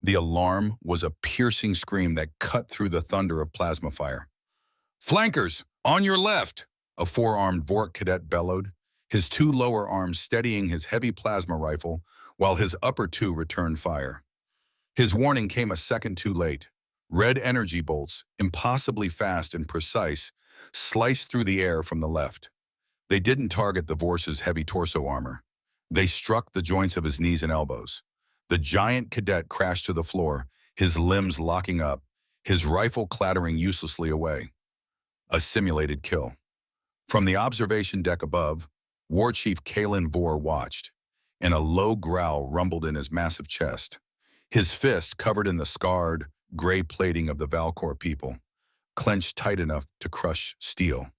The alarm was a piercing scream that cut through the thunder of plasma fire. "Flankers, on your left!" a four-armed Vork cadet bellowed, his two lower arms steadying his heavy plasma rifle while his upper two returned fire. His warning came a second too late. Red energy bolts, impossibly fast and precise, sliced through the air from the left. They didn't target the Vorse's heavy torso armor. They struck the joints of his knees and elbows. The giant cadet crashed to the floor, his limbs locking up, his rifle clattering uselessly away. A simulated kill. From the observation deck above, War-Chief Kaelen Vor watched, and a low growl rumbled in his massive chest. His fist, covered in the scarred, gray plating of the Valkor people, clenched tight enough to crush steel.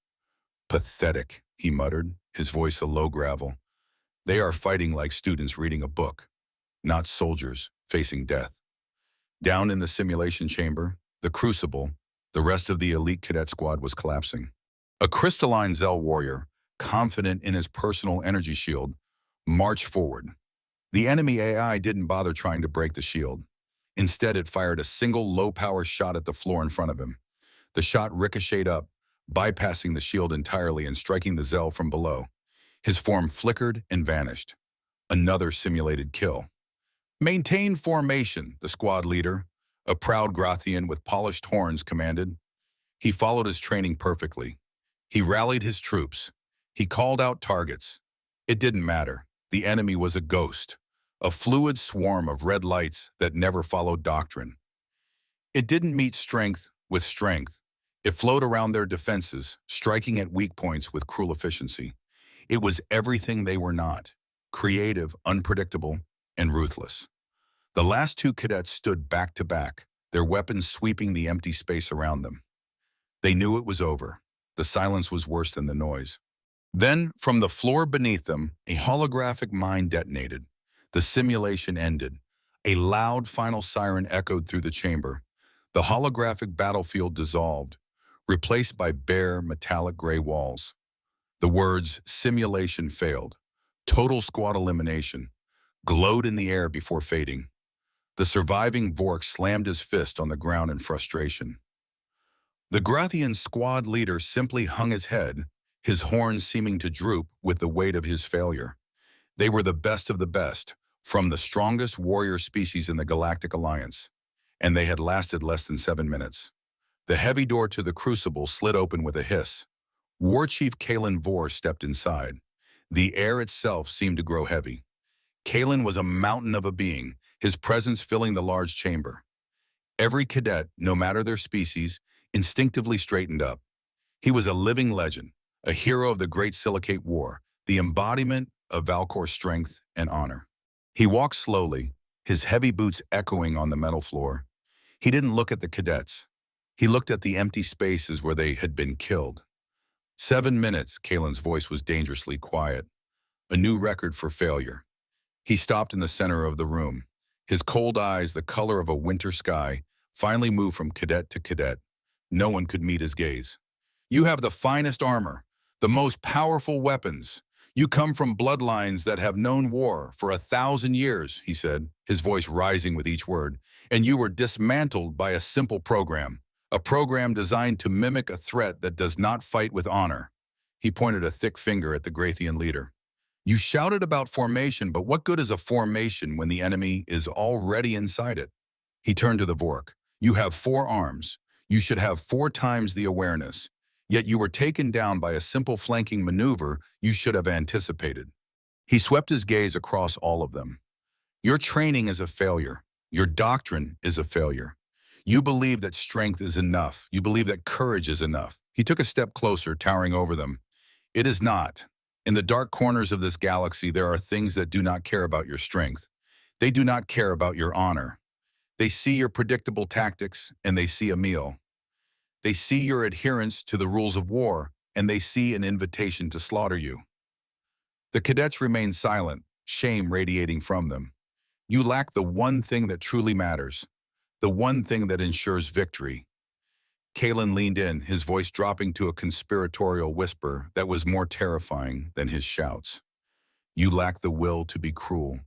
"Pathetic," he muttered, his voice a low gravel. "They are fighting like students reading a book, not soldiers facing death." Down in the simulation chamber, the Crucible, the rest of the elite cadet squad was collapsing. A crystalline Zell warrior, confident in his personal energy shield, marched forward. The enemy AI didn't bother trying to break the shield. Instead, it fired a single low-power shot at the floor in front of him. The shot ricocheted up, bypassing the shield entirely and striking the Zell from below. His form flickered and vanished. Another simulated kill. "Maintain formation," the squad leader, a proud Grothian with polished horns, commanded. He followed his training perfectly. He rallied his troops. He called out targets. It didn't matter. The enemy was a ghost, a fluid swarm of red lights that never followed doctrine. It didn't meet strength with strength. It flowed around their defenses, striking at weak points with cruel efficiency. It was everything they were not: creative, unpredictable, and ruthless. The last two cadets stood back to back, their weapons sweeping the empty space around them. They knew it was over. The silence was worse than the noise. Then, from the floor beneath them, a holographic mine detonated. The simulation ended. A loud final siren echoed through the chamber. The holographic battlefield dissolved, replaced by bare, metallic gray walls. The words "simulation failed," "total squad elimination," glowed in the air before fading. The surviving Vork slammed his fist on the ground in frustration. The Grothian squad leader simply hung his head, his horns seeming to droop with the weight of his failure. They were the best of the best, from the strongest warrior species in the Galactic Alliance, and they had lasted less than 7 minutes. The heavy door to the Crucible slid open with a hiss. War-Chief Kaelen Vor stepped inside. The air itself seemed to grow heavy. Kaelen was a mountain of a being, his presence filling the large chamber. Every cadet, no matter their species, instinctively straightened up. He was a living legend, a hero of the Great Silicate War, the embodiment of Valkor strength and honor. He walked slowly, his heavy boots echoing on the metal floor. He didn't look at the cadets. He looked at the empty spaces where they had been killed. 7 minutes, Kalen's voice was dangerously quiet. A new record for failure. He stopped in the center of the room. His cold eyes, the color of a winter sky, finally moved from cadet to cadet. No one could meet his gaze. "You have the finest armor, the most powerful weapons. You come from bloodlines that have known war for 1,000 years, he said, his voice rising with each word. "And you were dismantled by a simple program, a program designed to mimic a threat that does not fight with honor." He pointed a thick finger at the Grothian leader. "You shouted about formation, but what good is a formation when the enemy is already inside it?" He turned to the Vork. "You have 4 arms. You should have 4 times the awareness. Yet you were taken down by a simple flanking maneuver you should have anticipated." He swept his gaze across all of them. "Your training is a failure. Your doctrine is a failure. You believe that strength is enough. You believe that courage is enough." He took a step closer, towering over them. "It is not. In the dark corners of this galaxy, there are things that do not care about your strength. They do not care about your honor. They see your predictable tactics, and they see a meal. They see your adherence to the rules of war, and they see an invitation to slaughter you." The cadets remained silent, shame radiating from them. "You lack the one thing that truly matters, the one thing that ensures victory." Kaelen leaned in, his voice dropping to a conspiratorial whisper that was more terrifying than his shouts. "You lack the will to be cruel.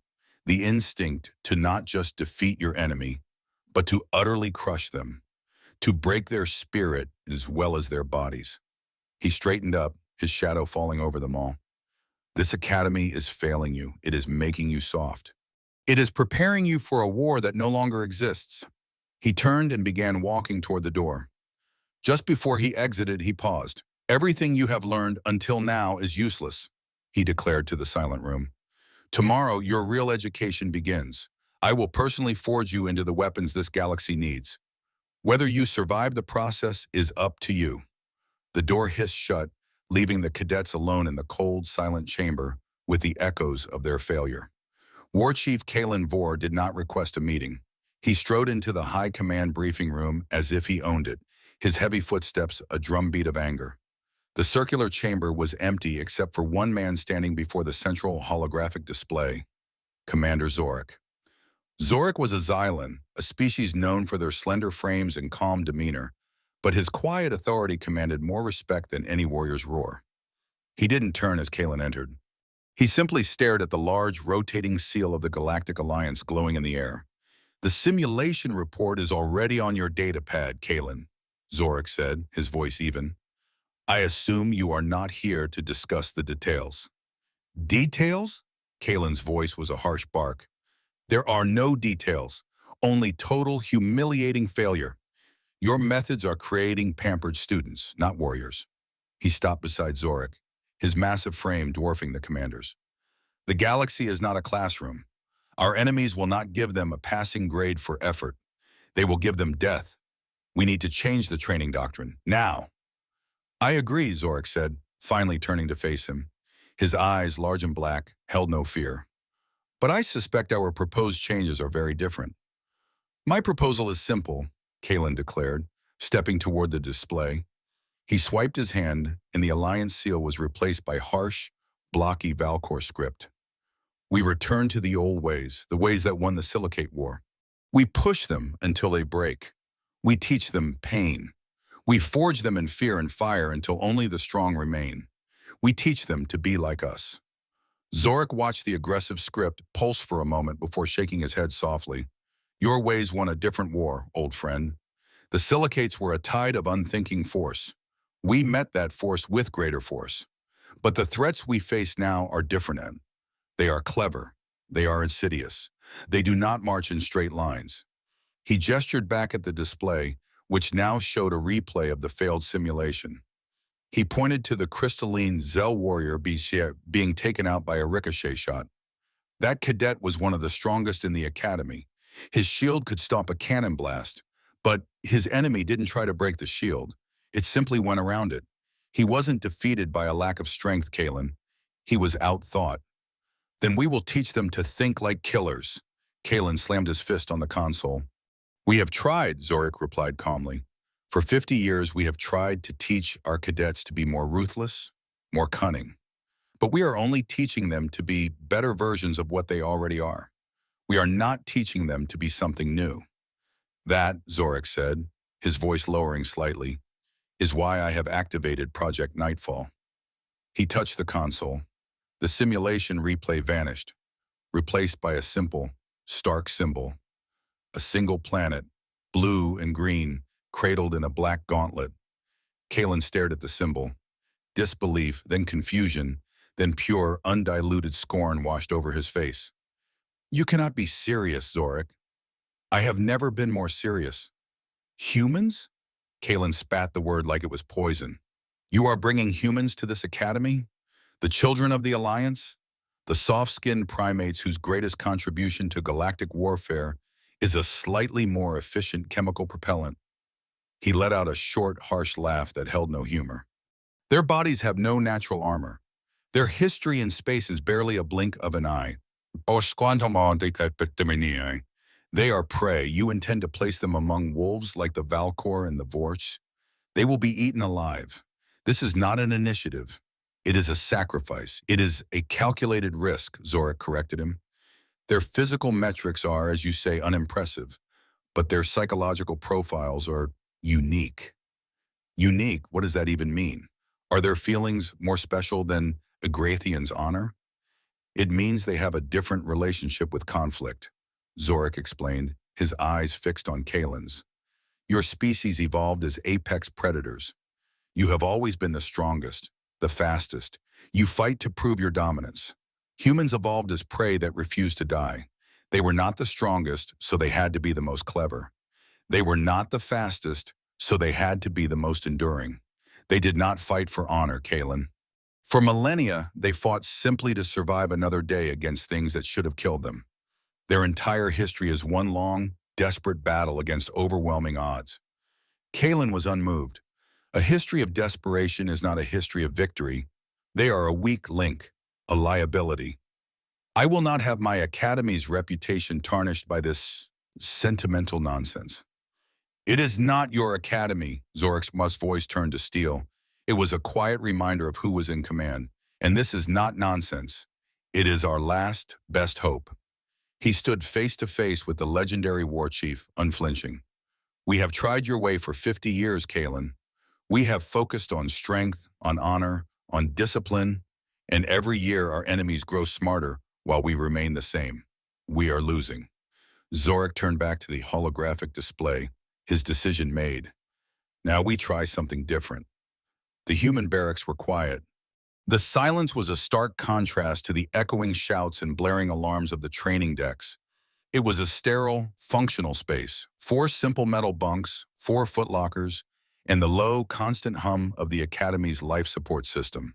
the instinct to not just defeat your enemy, but to utterly crush them, to break their spirit as well as their bodies. He straightened up, his shadow falling over them all. This academy is failing you. It is making you soft. It is preparing you for a war that no longer exists. He turned and began walking toward the door. Just before he exited, he paused. Everything you have learned until now is useless, he declared to the silent room. Tomorrow, your real education begins. I will personally forge you into the weapons this galaxy needs. Whether you survive the process is up to you. The door hissed shut, leaving the cadets alone in the cold, silent chamber with the echoes of their failure. War-Chief Kaelen Vor did not request a meeting. He strode into the high command briefing room as if he owned it, his heavy footsteps a drumbeat of anger. The circular chamber was empty except for one man standing before the central holographic display, Commander Zorik. Zorik was a Xylan, a species known for their slender frames and calm demeanor, but his quiet authority commanded more respect than any warrior's roar. He didn't turn as Kaelen entered. He simply stared at the large, rotating seal of the Galactic Alliance glowing in the air. The simulation report is already on your datapad, Kaelen, Zorik said, his voice even. I assume you are not here to discuss the details. Details? Kalen's voice was a harsh bark. There are no details, only total, humiliating failure. Your methods are creating pampered students, not warriors. He stopped beside Zorik, his massive frame dwarfing the commander's. The galaxy is not a classroom. Our enemies will not give them a passing grade for effort. They will give them death. We need to change the training doctrine, now. I agree, Zorik said, finally turning to face him. His eyes, large and black, held no fear. But I suspect our proposed changes are very different. My proposal is simple, Kaelen declared, stepping toward the display. He swiped his hand, and the Alliance seal was replaced by harsh, blocky Valcor script. We return to the old ways, the ways that won the Silicate War. We push them until they break. We teach them pain. We forge them in fear and fire until only the strong remain. We teach them to be like us. Zorik watched the aggressive script pulse for a moment before shaking his head softly. Your ways won a different war, old friend. The Silicates were a tide of unthinking force. We met that force with greater force. But the threats we face now are different, Ed. They are clever. They are insidious. They do not march in straight lines. He gestured back at the display, which now showed a replay of the failed simulation. He pointed to the crystalline Zell warrior being taken out by a ricochet shot. That cadet was one of the strongest in the academy. His shield could stop a cannon blast, but his enemy didn't try to break the shield. It simply went around it. He wasn't defeated by a lack of strength, Kaelen. He was outthought. Then we will teach them to think like killers. Kaelen slammed his fist on the console. We have tried, Zorik replied calmly. For 50 years, we have tried to teach our cadets to be more ruthless, more cunning. But we are only teaching them to be better versions of what they already are. We are not teaching them to be something new. That, Zorik said, his voice lowering slightly, is why I have activated Project Nightfall. He touched the console. The simulation replay vanished, replaced by a simple, stark symbol. A single planet, blue and green, cradled in a black gauntlet. Kaelen stared at the symbol. Disbelief, then confusion, then pure, undiluted scorn washed over his face. You cannot be serious, Zorik. I have never been more serious. Humans? Kaelen spat the word like it was poison. You are bringing humans to this academy? The children of the Alliance? The soft-skinned primates whose greatest contribution to galactic warfare is a slightly more efficient chemical propellant. He let out a short, harsh laugh that held no humor. Their bodies have no natural armor. Their history in space is barely a blink of an eye. They are prey. You intend to place them among wolves like the Valcor and the Vorch? They will be eaten alive. This is not an initiative. It is a sacrifice. It is a calculated risk, Zorik corrected him. Their physical metrics are, as you say, unimpressive, but their psychological profiles are unique. Unique, what does that even mean? Are their feelings more special than Agrathian's honor? It means they have a different relationship with conflict, Zorik explained, his eyes fixed on Kaelen's. Your species evolved as apex predators. You have always been the strongest, the fastest. You fight to prove your dominance. Humans evolved as prey that refused to die. They were not the strongest, so they had to be the most clever. They were not the fastest, so they had to be the most enduring. They did not fight for honor, Kaelen. For millennia, they fought simply to survive another day against things that should have killed them. Their entire history is one long, desperate battle against overwhelming odds. Kaelen was unmoved. A history of desperation is not a history of victory. They are a weak link, a liability. I will not have my academy's reputation tarnished by this sentimental nonsense. It is not your academy, Zorik's voice turned to steel. It was a quiet reminder of who was in command. And this is not nonsense. It is our last, best hope. He stood face to face with the legendary war chief, unflinching. We have tried your way for 50 years, Kaelen. We have focused on strength, on honor, on discipline, and every year our enemies grow smarter while we remain the same. We are losing. Zorik turned back to the holographic display, his decision made. Now we try something different. The human barracks were quiet. The silence was a stark contrast to the echoing shouts and blaring alarms of the training decks. It was a sterile, functional space, 4 simple metal bunks, 4 footlockers, and the low, constant hum of the Academy's life support system.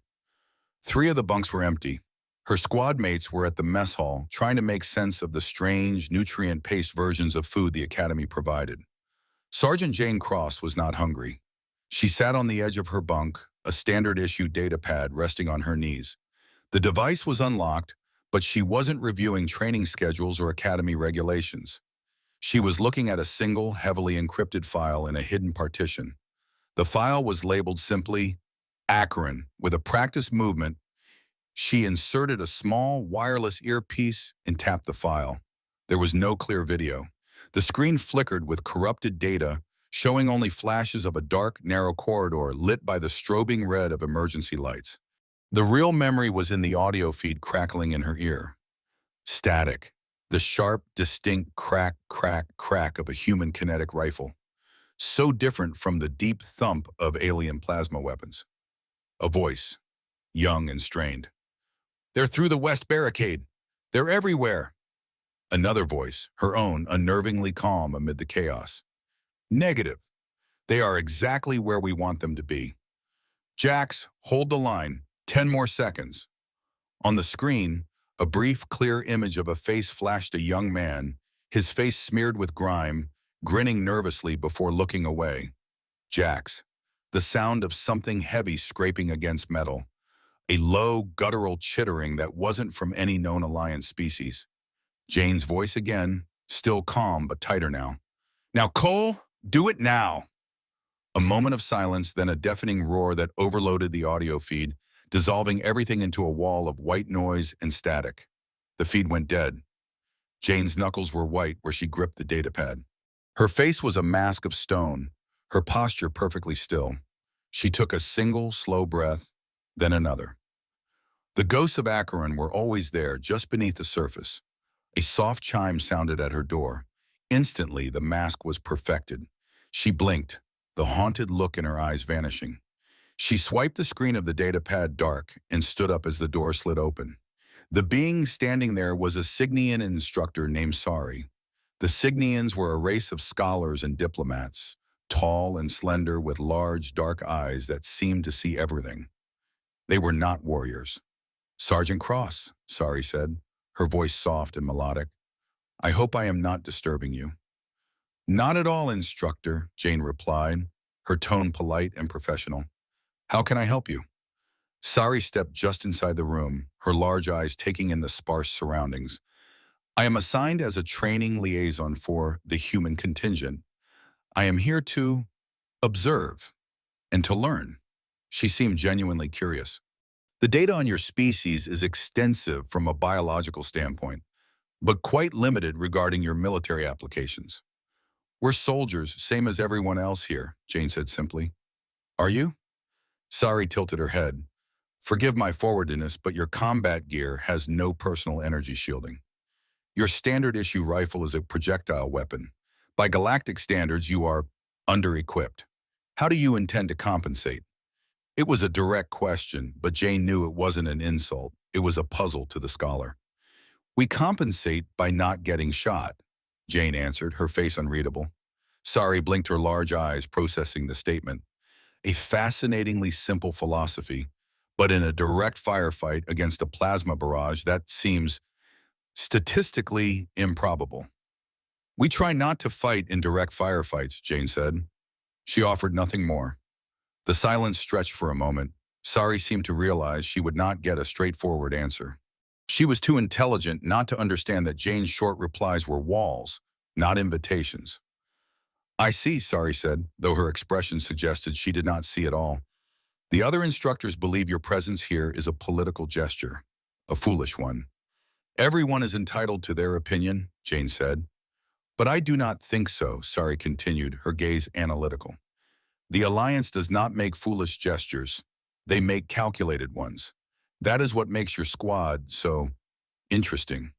3 of the bunks were empty. Her squad mates were at the mess hall, trying to make sense of the strange, nutrient-paced versions of food the Academy provided. Sergeant Jane Cross was not hungry. She sat on the edge of her bunk, a standard-issue datapad resting on her knees. The device was unlocked, but she wasn't reviewing training schedules or academy regulations. She was looking at a single, heavily encrypted file in a hidden partition. The file was labeled simply, Akron. With a practiced movement, she inserted a small, wireless earpiece and tapped the file. There was no clear video. The screen flickered with corrupted data, showing only flashes of a dark, narrow corridor lit by the strobing red of emergency lights. The real memory was in the audio feed crackling in her ear. Static. The sharp, distinct crack, crack, crack of a human kinetic rifle. So different from the deep thump of alien plasma weapons. A voice, young and strained. They're through the west barricade. They're everywhere. Another voice, her own, unnervingly calm amid the chaos. Negative. They are exactly where we want them to be. Jax, hold the line. 10 more seconds. On the screen, a brief, clear image of a face flashed a young man, his face smeared with grime, grinning nervously before looking away. Jax. The sound of something heavy scraping against metal. A low, guttural chittering that wasn't from any known Alliance species. Jane's voice again, still calm but tighter now. Now, Cole, do it now. A moment of silence, then a deafening roar that overloaded the audio feed, dissolving everything into a wall of white noise and static. The feed went dead. Jane's knuckles were white where she gripped the datapad. Her face was a mask of stone, her posture perfectly still. She took a single, slow breath, then another. The ghosts of Akron were always there, just beneath the surface. A soft chime sounded at her door. Instantly, the mask was perfected. She blinked, the haunted look in her eyes vanishing. She swiped the screen of the datapad dark and stood up as the door slid open. The being standing there was a Cygnian instructor named Sari. The Cygnians were a race of scholars and diplomats, tall and slender with large, dark eyes that seemed to see everything. They were not warriors. Sergeant Cross, Sari said, her voice soft and melodic. I hope I am not disturbing you. Not at all, instructor, Jane replied, her tone polite and professional. How can I help you? Sari stepped just inside the room, her large eyes taking in the sparse surroundings. I am assigned as a training liaison for the human contingent. I am here to observe and to learn. She seemed genuinely curious. The data on your species is extensive from a biological standpoint, but quite limited regarding your military applications. We're soldiers, same as everyone else here, Jane said simply. Are you? Sari tilted her head. Forgive my forwardness, but your combat gear has no personal energy shielding. Your standard issue rifle is a projectile weapon. By galactic standards, you are under-equipped. How do you intend to compensate? It was a direct question, but Jane knew it wasn't an insult. It was a puzzle to the scholar. We compensate by not getting shot, Jane answered, her face unreadable. Sari blinked her large eyes, processing the statement. A fascinatingly simple philosophy, but in a direct firefight against a plasma barrage, that seems statistically improbable. We try not to fight in direct firefights, Jane said. She offered nothing more. The silence stretched for a moment. Sari seemed to realize she would not get a straightforward answer. She was too intelligent not to understand that Jane's short replies were walls, not invitations. I see, Sari said, though her expression suggested she did not see at all. The other instructors believe your presence here is a political gesture, a foolish one. Everyone is entitled to their opinion, Jane said. But I do not think so, Sari continued, her gaze analytical. The Alliance does not make foolish gestures. They make calculated ones. That is what makes your squad so interesting.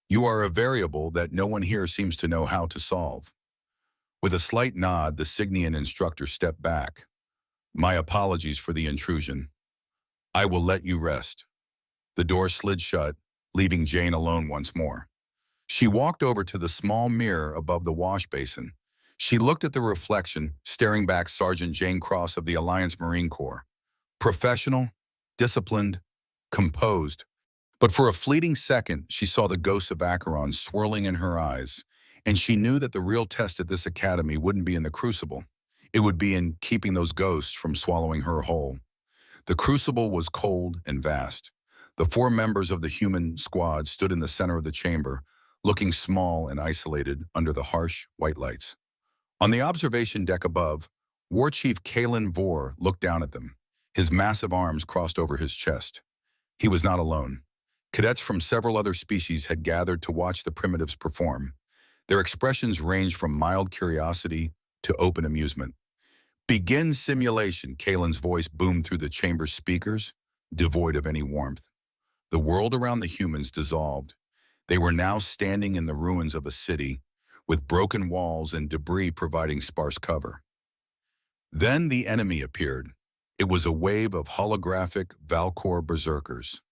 You are a variable that no one here seems to know how to solve. With a slight nod, the Signian instructor stepped back. My apologies for the intrusion. I will let you rest. The door slid shut, leaving Jane alone once more. She walked over to the small mirror above the wash basin. She looked at the reflection, staring back Sergeant Jane Cross of the Alliance Marine Corps. Professional, disciplined, composed. But for a fleeting second, she saw the ghosts of Acheron swirling in her eyes, and she knew that the real test at this academy wouldn't be in the crucible. It would be in keeping those ghosts from swallowing her whole. The crucible was cold and vast. The 4 members of the human squad stood in the center of the chamber, looking small and isolated under the harsh white lights. On the observation deck above, War-Chief Kaelen Vor looked down at them, his massive arms crossed over his chest. He was not alone. Cadets from several other species had gathered to watch the primitives perform. Their expressions ranged from mild curiosity to open amusement. Begin simulation, Kaelen's voice boomed through the chamber's speakers, devoid of any warmth. The world around the humans dissolved. They were now standing in the ruins of a city, with broken walls and debris providing sparse cover. Then the enemy appeared. It was a wave of holographic Valkor berserkers.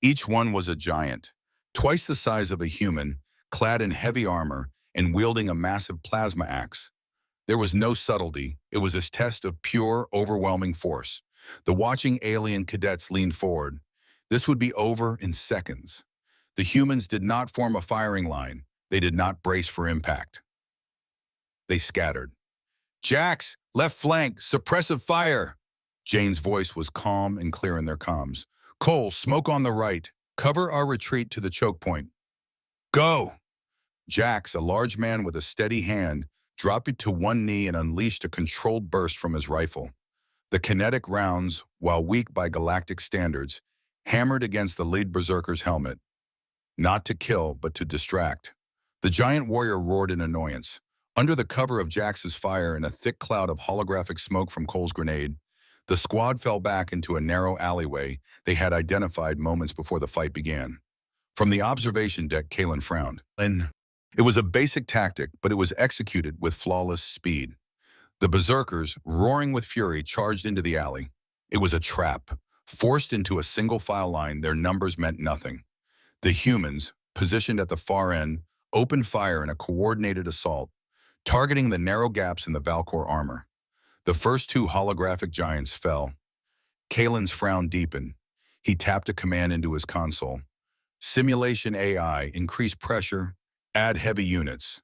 Each one was a giant, twice the size of a human, clad in heavy armor and wielding a massive plasma axe. There was no subtlety. It was a test of pure, overwhelming force. The watching alien cadets leaned forward. This would be over in seconds. The humans did not form a firing line. They did not brace for impact. They scattered. Jax, left flank, suppressive fire. Jane's voice was calm and clear in their comms. Cole, smoke on the right. Cover our retreat to the choke point. Go! Jax, a large man with a steady hand, dropped it to one knee and unleashed a controlled burst from his rifle. The kinetic rounds, while weak by galactic standards, hammered against the lead berserker's helmet. Not to kill, but to distract. The giant warrior roared in annoyance. Under the cover of Jax's fire and a thick cloud of holographic smoke from Cole's grenade, the squad fell back into a narrow alleyway they had identified moments before the fight began. From the observation deck, Kaelen frowned. It was a basic tactic, but it was executed with flawless speed. The berserkers, roaring with fury, charged into the alley. It was a trap. Forced into a single file line, their numbers meant nothing. The humans, positioned at the far end, opened fire in a coordinated assault, targeting the narrow gaps in the Valkor armor. The first 2 holographic giants fell. Kaelen's frown deepened. He tapped a command into his console. Simulation AI, increase pressure, add heavy units.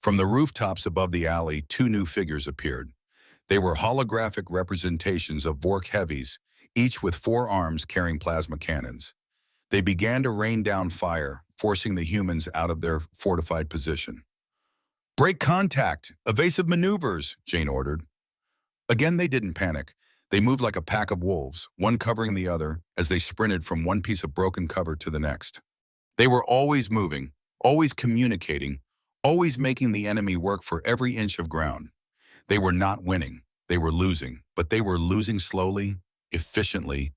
From the rooftops above the alley, 2 new figures appeared. They were holographic representations of Vork heavies, each with 4 arms carrying plasma cannons. They began to rain down fire, forcing the humans out of their fortified position. Break contact! Evasive maneuvers, Jane ordered. Again, they didn't panic. They moved like a pack of wolves, one covering the other, as they sprinted from one piece of broken cover to the next. They were always moving, always communicating, always making the enemy work for every inch of ground. They were not winning, they were losing, but they were losing slowly, efficiently,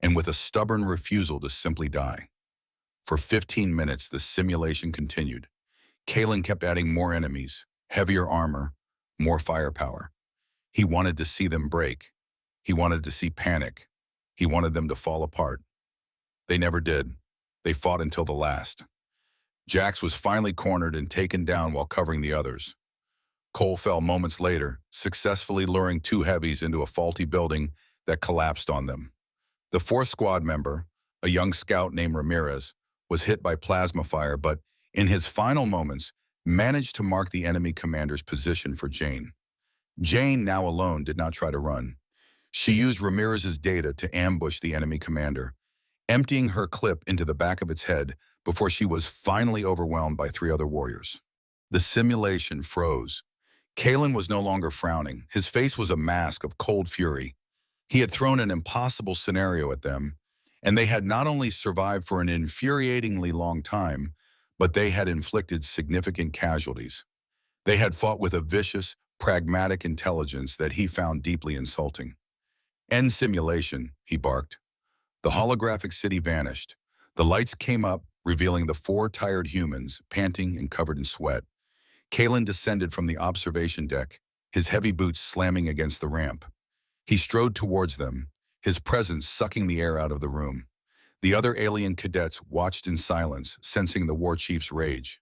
and with a stubborn refusal to simply die. For 15 minutes, the simulation continued. Kaelen kept adding more enemies, heavier armor, more firepower. He wanted to see them break. He wanted to see panic. He wanted them to fall apart. They never did. They fought until the last. Jax was finally cornered and taken down while covering the others. Cole fell moments later, successfully luring two heavies into a faulty building that collapsed on them. The fourth squad member, a young scout named Ramirez, was hit by plasma fire, but in his final moments, managed to mark the enemy commander's position for Jane. Jane, now alone, did not try to run. She used Ramirez's data to ambush the enemy commander, emptying her clip into the back of its head before she was finally overwhelmed by three other warriors. The simulation froze. Kaelen was no longer frowning. His face was a mask of cold fury. He had thrown an impossible scenario at them, and they had not only survived for an infuriatingly long time, but they had inflicted significant casualties. They had fought with a vicious, pragmatic intelligence that he found deeply insulting. "End simulation," he barked. The holographic city vanished. The lights came up, revealing the four tired humans, panting and covered in sweat. Kaelen descended from the observation deck, his heavy boots slamming against the ramp. He strode towards them, his presence sucking the air out of the room. The other alien cadets watched in silence, sensing the war chief's rage.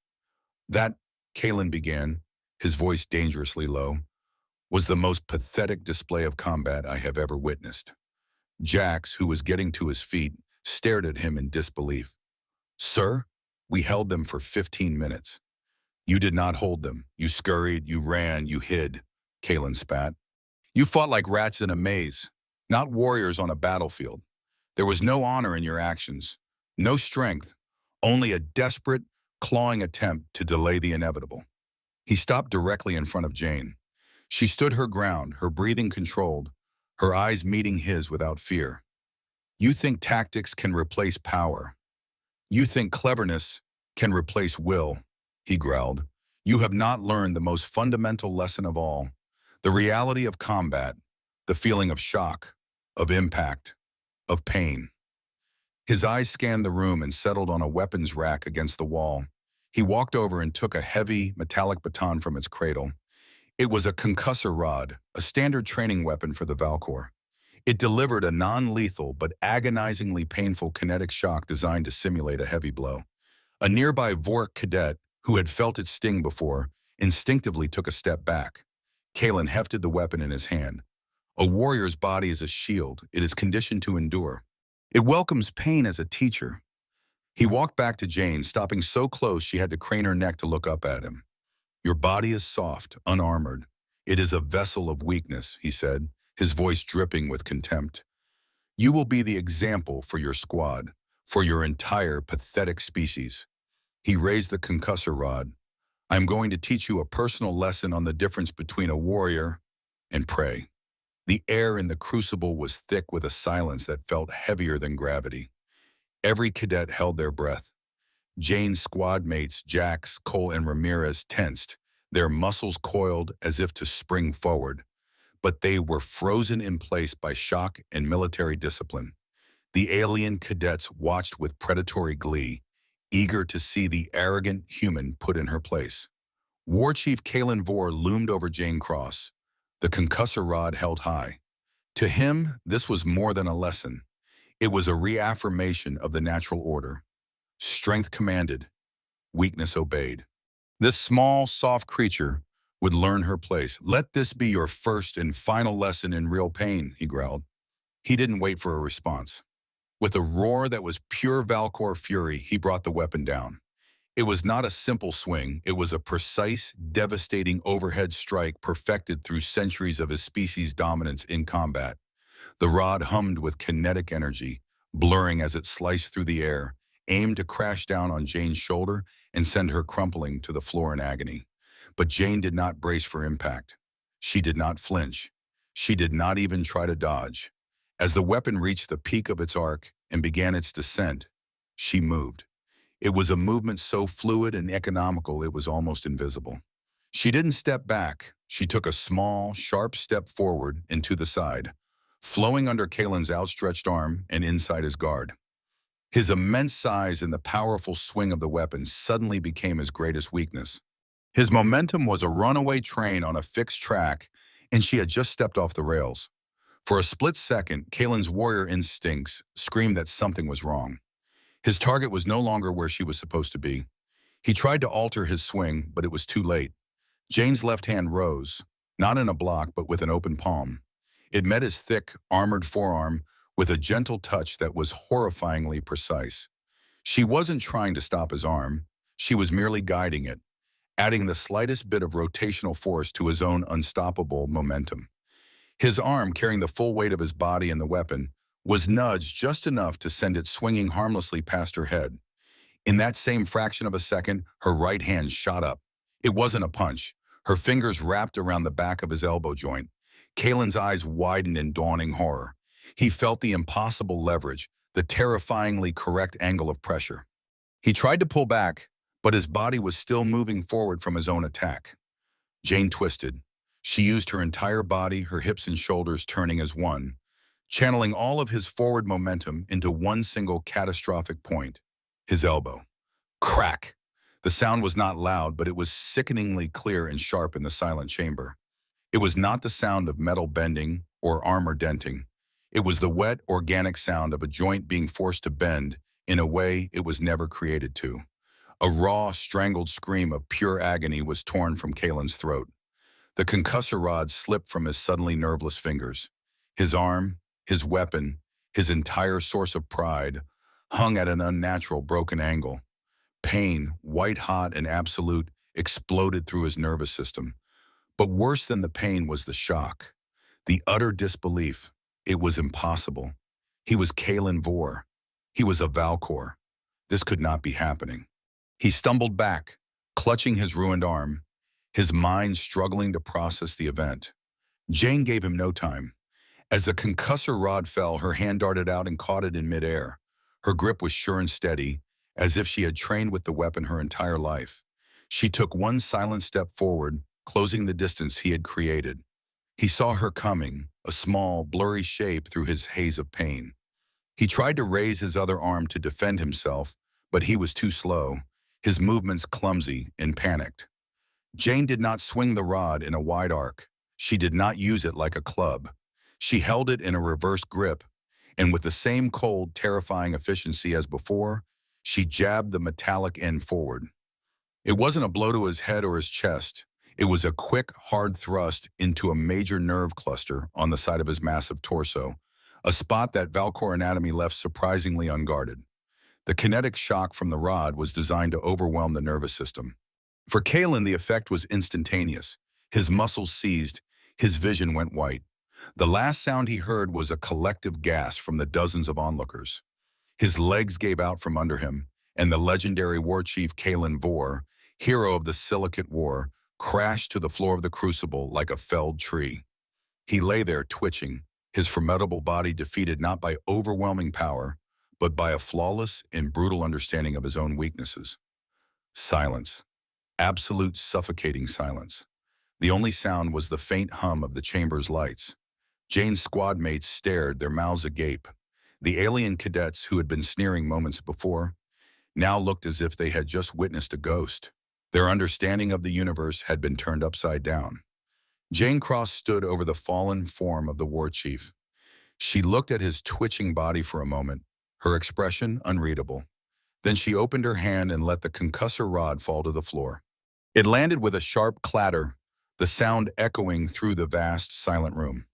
"That," Kaelen began, his voice dangerously low, "was the most pathetic display of combat I have ever witnessed." Jax, who was getting to his feet, stared at him in disbelief. "Sir, we held them for 15 minutes. "You did not hold them. You scurried, you ran, you hid," Kaelen spat. "You fought like rats in a maze, not warriors on a battlefield. There was no honor in your actions, no strength, only a desperate, clawing attempt to delay the inevitable." He stopped directly in front of Jane. She stood her ground, her breathing controlled, her eyes meeting his without fear. "You think tactics can replace power. You think cleverness can replace will," he growled. "You have not learned the most fundamental lesson of all, the reality of combat, the feeling of shock, of impact, of pain." His eyes scanned the room and settled on a weapons rack against the wall. He walked over and took a heavy, metallic baton from its cradle. It was a concussor rod, a standard training weapon for the Valkor. It delivered a non-lethal but agonizingly painful kinetic shock designed to simulate a heavy blow. A nearby Vork cadet, who had felt its sting before, instinctively took a step back. Kaelen hefted the weapon in his hand. A warrior's body is a shield. It is conditioned to endure. It welcomes pain as a teacher. He walked back to Jane, stopping so close she had to crane her neck to look up at him. "Your body is soft, unarmored. It is a vessel of weakness," he said, his voice dripping with contempt. "You will be the example for your squad, for your entire pathetic species." He raised the concussor rod. "I'm going to teach you a personal lesson on the difference between a warrior and prey." The air in the crucible was thick with a silence that felt heavier than gravity. Every cadet held their breath. Jane's squad mates, Jax, Cole, and Ramirez, tensed, their muscles coiled as if to spring forward. But they were frozen in place by shock and military discipline. The alien cadets watched with predatory glee, eager to see the arrogant human put in her place. War-Chief Kaelen Vor loomed over Jane Cross, the concussor rod held high. To him, this was more than a lesson. It was a reaffirmation of the natural order. Strength commanded, weakness obeyed. This small, soft creature would learn her place. "Let this be your first and final lesson in real pain," he growled. He didn't wait for a response. With a roar that was pure Valkor fury, he brought the weapon down. It was not a simple swing. It was a precise, devastating overhead strike perfected through centuries of his species' dominance in combat. The rod hummed with kinetic energy, blurring as it sliced through the air, aimed to crash down on Jane's shoulder and send her crumpling to the floor in agony. But Jane did not brace for impact. She did not flinch. She did not even try to dodge. As the weapon reached the peak of its arc and began its descent, she moved. It was a movement so fluid and economical it was almost invisible. She didn't step back. She took a small, sharp step forward and to the side, flowing under Kaelen's outstretched arm and inside his guard. His immense size and the powerful swing of the weapon suddenly became his greatest weakness. His momentum was a runaway train on a fixed track, and she had just stepped off the rails. For a split second, Kaelen's warrior instincts screamed that something was wrong. His target was no longer where she was supposed to be. He tried to alter his swing, but it was too late. Jane's left hand rose, not in a block, but with an open palm. It met his thick, armored forearm with a gentle touch that was horrifyingly precise. She wasn't trying to stop his arm. She was merely guiding it, adding the slightest bit of rotational force to his own unstoppable momentum. His arm, carrying the full weight of his body and the weapon, was nudged just enough to send it swinging harmlessly past her head. In that same fraction of a second, her right hand shot up. It wasn't a punch. Her fingers wrapped around the back of his elbow joint. Kaelen's eyes widened in dawning horror. He felt the impossible leverage, the terrifyingly correct angle of pressure. He tried to pull back, but his body was still moving forward from his own attack. Jane twisted. She used her entire body, her hips and shoulders turning as one, channeling all of his forward momentum into one single catastrophic point, his elbow. Crack! The sound was not loud, but it was sickeningly clear and sharp in the silent chamber. It was not the sound of metal bending or armor denting. It was the wet, organic sound of a joint being forced to bend in a way it was never created to. A raw, strangled scream of pure agony was torn from Kaelen's throat. The concussor rod slipped from his suddenly nerveless fingers. His arm, his weapon, his entire source of pride, hung at an unnatural, broken angle. Pain, white-hot and absolute, exploded through his nervous system. But worse than the pain was the shock, the utter disbelief. It was impossible. He was Kaelen Vor. He was a Valkor. This could not be happening. He stumbled back, clutching his ruined arm, his mind struggling to process the event. Jane gave him no time. As the concussor rod fell, her hand darted out and caught it in midair. Her grip was sure and steady, as if she had trained with the weapon her entire life. She took one silent step forward, closing the distance he had created. He saw her coming, a small, blurry shape through his haze of pain. He tried to raise his other arm to defend himself, but he was too slow, his movements clumsy and panicked. Jane did not swing the rod in a wide arc. She did not use it like a club. She held it in a reversed grip, and with the same cold, terrifying efficiency as before, she jabbed the metallic end forward. It wasn't a blow to his head or his chest. It was a quick, hard thrust into a major nerve cluster on the side of his massive torso, a spot that Valkor anatomy left surprisingly unguarded. The kinetic shock from the rod was designed to overwhelm the nervous system. For Kaelen, the effect was instantaneous. His muscles seized, his vision went white. The last sound he heard was a collective gasp from the dozens of onlookers. His legs gave out from under him, and the legendary War-Chief Kaelen Vor, hero of the Silicate War, crashed to the floor of the crucible like a felled tree. He lay there twitching, his formidable body defeated not by overwhelming power, but by a flawless and brutal understanding of his own weaknesses. Silence. Absolute suffocating silence. The only sound was the faint hum of the chamber's lights. Jane's squad mates stared, their mouths agape. The alien cadets who had been sneering moments before now looked as if they had just witnessed a ghost. Their understanding of the universe had been turned upside down. Jane Cross stood over the fallen form of the war chief. She looked at his twitching body for a moment, her expression unreadable. Then she opened her hand and let the concussor rod fall to the floor. It landed with a sharp clatter, the sound echoing through the vast, silent room.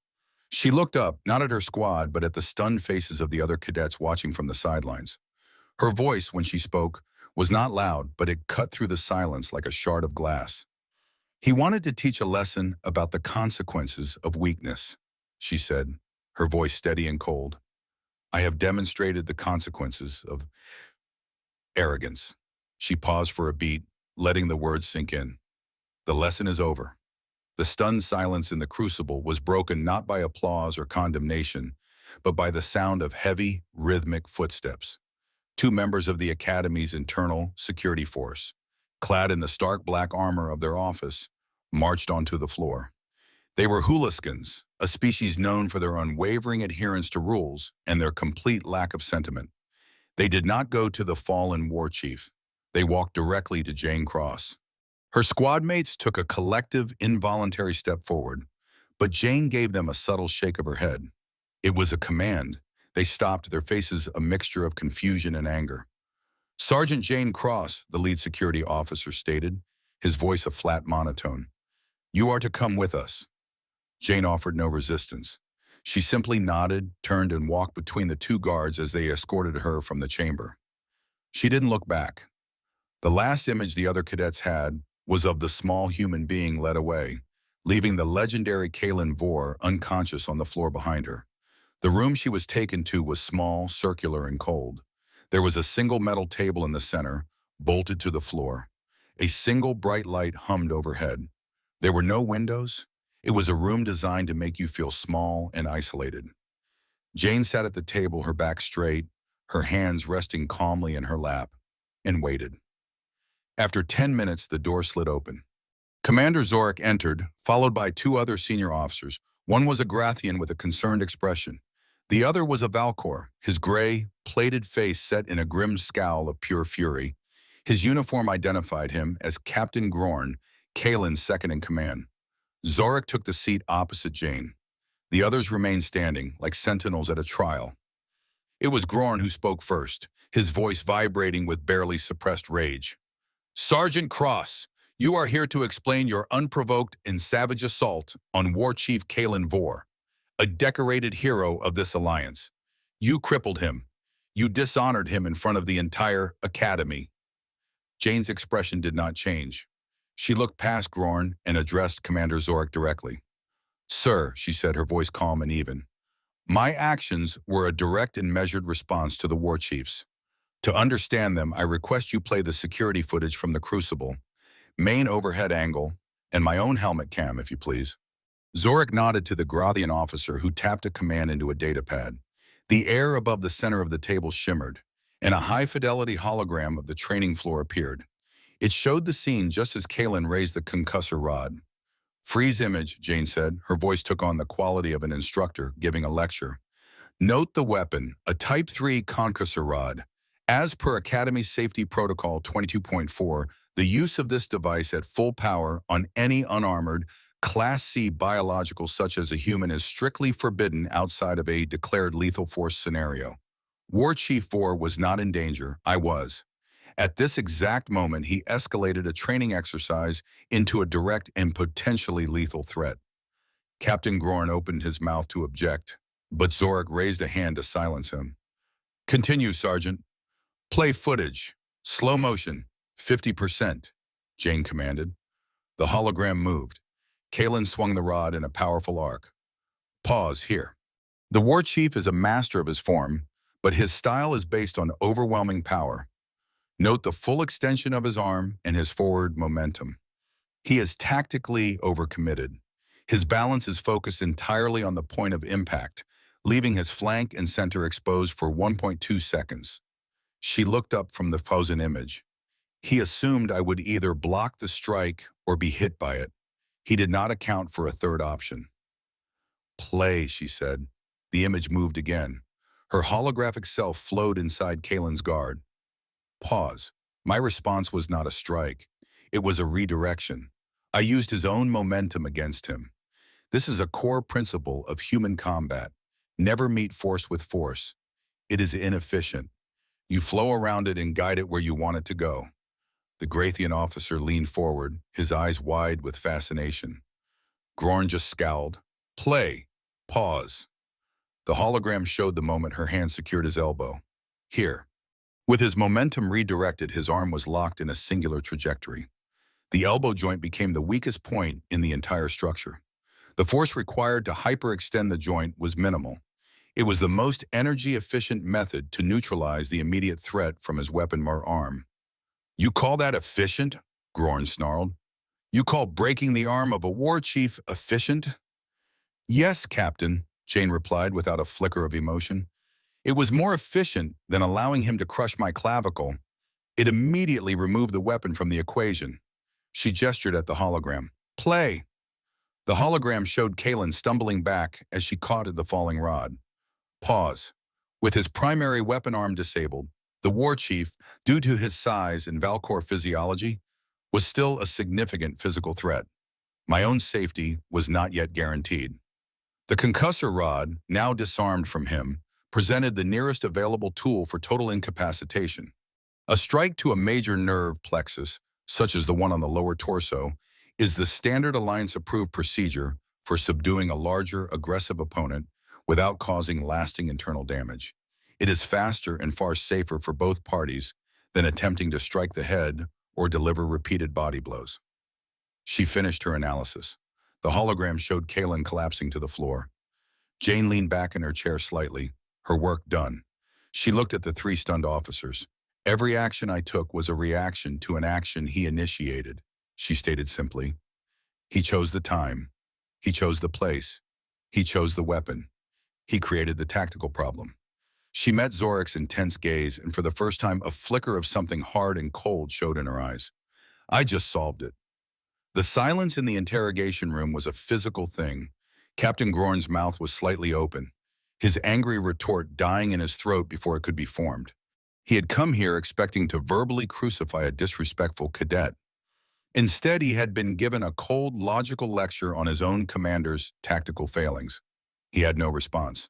She looked up, not at her squad, but at the stunned faces of the other cadets watching from the sidelines. Her voice, when she spoke, was not loud, but it cut through the silence like a shard of glass. He wanted to teach a lesson about the consequences of weakness, she said, her voice steady and cold. I have demonstrated the consequences of arrogance. She paused for a beat, letting the words sink in. The lesson is over. The stunned silence in the crucible was broken not by applause or condemnation, but by the sound of heavy, rhythmic footsteps. Two members of the Academy's internal security force, clad in the stark black armor of their office, marched onto the floor. They were hooligans, a species known for their unwavering adherence to rules and their complete lack of sentiment. They did not go to the fallen war chief. They walked directly to Jane Cross. Her squad mates took a collective, involuntary step forward, but Jane gave them a subtle shake of her head. It was a command. They stopped, their faces a mixture of confusion and anger. Sergeant Jane Cross, the lead security officer stated, his voice a flat monotone. You are to come with us. Jane offered no resistance. She simply nodded, turned, and walked between the two guards as they escorted her from the chamber. She didn't look back. The last image the other cadets had was of the small human being led away, leaving the legendary Kaelen Vor unconscious on the floor behind her. The room she was taken to was small, circular, and cold. There was a single metal table in the center, bolted to the floor. A single bright light hummed overhead. There were no windows. It was a room designed to make you feel small and isolated. Jane sat at the table, her back straight, her hands resting calmly in her lap, and waited. After 10 minutes, the door slid open. Commander Zorik entered, followed by two other senior officers. One was a Grathian with a concerned expression. The other was a Valkor, his gray, plated face set in a grim scowl of pure fury. His uniform identified him as Captain Grorn, Kaelen's second in command. Zorik took the seat opposite Jane. The others remained standing, like sentinels at a trial. It was Grorn who spoke first, his voice vibrating with barely suppressed rage. Sergeant Cross, you are here to explain your unprovoked and savage assault on War-Chief Kaelen Vor, a decorated hero of this alliance. You crippled him. You dishonored him in front of the entire academy. Jane's expression did not change. She looked past Grorn and addressed Commander Zorik directly. Sir, she said, her voice calm and even, my actions were a direct and measured response to the war chiefs. To understand them, I request you play the security footage from the Crucible, main overhead angle, and my own helmet cam, if you please. Zorik nodded to the Grathian officer who tapped a command into a datapad. The air above the center of the table shimmered, and a high-fidelity hologram of the training floor appeared. It showed the scene just as Kaelen raised the concussor rod. Freeze image, Jane said. Her voice took on the quality of an instructor giving a lecture. Note the weapon, a Type 3 concussor rod. As per Academy Safety Protocol 22.4, the use of this device at full power on any unarmored, Class C biological such as a human is strictly forbidden outside of a declared lethal force scenario. War-Chief Vor was not in danger, I was. At this exact moment, he escalated a training exercise into a direct and potentially lethal threat. Captain Grorn opened his mouth to object, but Zorik raised a hand to silence him. Continue, Sergeant. Play footage. Slow motion. 50%, Jane commanded. The hologram moved. Kaelen swung the rod in a powerful arc. Pause here. The war chief is a master of his form, but his style is based on overwhelming power. Note the full extension of his arm and his forward momentum. He is tactically overcommitted. His balance is focused entirely on the point of impact, leaving his flank and center exposed for 1.2 seconds. She looked up from the frozen image. He assumed I would either block the strike or be hit by it. He did not account for a third option. Play, she said. The image moved again. Her holographic self flowed inside Kaelen's guard. Pause. My response was not a strike. It was a redirection. I used his own momentum against him. This is a core principle of human combat. Never meet force with force. It is inefficient. You flow around it and guide it where you want it to go. The Grathian officer leaned forward, his eyes wide with fascination. Grorn just scowled. Play. Pause. The hologram showed the moment her hand secured his elbow. Here. With his momentum redirected, his arm was locked in a singular trajectory. The elbow joint became the weakest point in the entire structure. The force required to hyperextend the joint was minimal. It was the most energy-efficient method to neutralize the immediate threat from his weapon or arm. You call that efficient? Grorn snarled. You call breaking the arm of a war chief efficient? Yes, Captain, Jane replied without a flicker of emotion. It was more efficient than allowing him to crush my clavicle. It immediately removed the weapon from the equation. She gestured at the hologram. Play. The hologram showed Kaelen stumbling back as she caught at the falling rod. Pause. With his primary weapon arm disabled, the war chief, due to his size and Valcor physiology, was still a significant physical threat. My own safety was not yet guaranteed. The concussor rod, now disarmed from him, presented the nearest available tool for total incapacitation. A strike to a major nerve plexus, such as the one on the lower torso, is the standard Alliance-approved procedure for subduing a larger, aggressive opponent without causing lasting internal damage. It is faster and far safer for both parties than attempting to strike the head or deliver repeated body blows. She finished her analysis. The hologram showed Kaelen collapsing to the floor. Jane leaned back in her chair slightly, her work done. She looked at the three stunned officers. Every action I took was a reaction to an action he initiated, she stated simply. He chose the time. He chose the place. He chose the weapon. He created the tactical problem. She met Zorek's intense gaze, and for the first time, a flicker of something hard and cold showed in her eyes. I just solved it. The silence in the interrogation room was a physical thing. Captain Grorn's mouth was slightly open, his angry retort dying in his throat before it could be formed. He had come here expecting to verbally crucify a disrespectful cadet. Instead, he had been given a cold, logical lecture on his own commander's tactical failings. He had no response.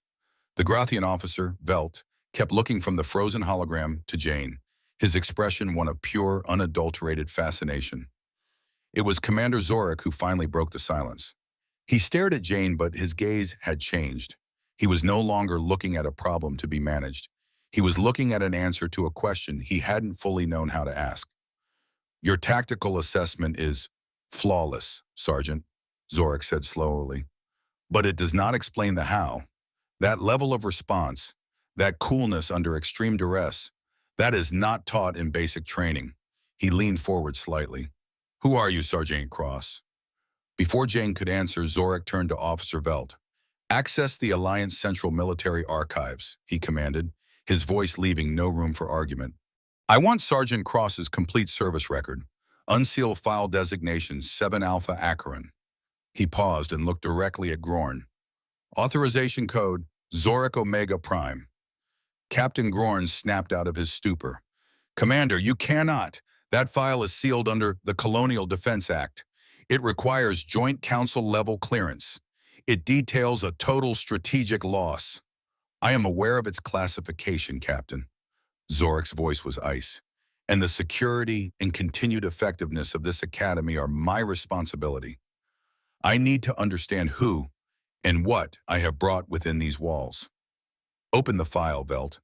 The Grathian officer, Velt, kept looking from the frozen hologram to Jane, his expression one of pure, unadulterated fascination. It was Commander Zorek who finally broke the silence. He stared at Jane, but his gaze had changed. He was no longer looking at a problem to be managed. He was looking at an answer to a question he hadn't fully known how to ask. Your tactical assessment is flawless, Sergeant, Zorek said slowly. But it does not explain the how. That level of response, that coolness under extreme duress, that is not taught in basic training. He leaned forward slightly. Who are you, Sergeant Cross? Before Jane could answer, Zorek turned to Officer Velt. Access the Alliance Central Military Archives, he commanded, his voice leaving no room for argument. I want Sergeant Cross's complete service record. Unseal file designation 7 Alpha Acheron. He paused and looked directly at Grorn. Authorization code Zorek Omega Prime. Captain Grorn snapped out of his stupor. Commander, you cannot. That file is sealed under the Colonial Defense Act. It requires Joint Council-level clearance. It details a total strategic loss. I am aware of its classification, Captain. Zorek's voice was ice. And the security and continued effectiveness of this academy are my responsibility. I need to understand who and what I have brought within these walls. Open the file, Velt.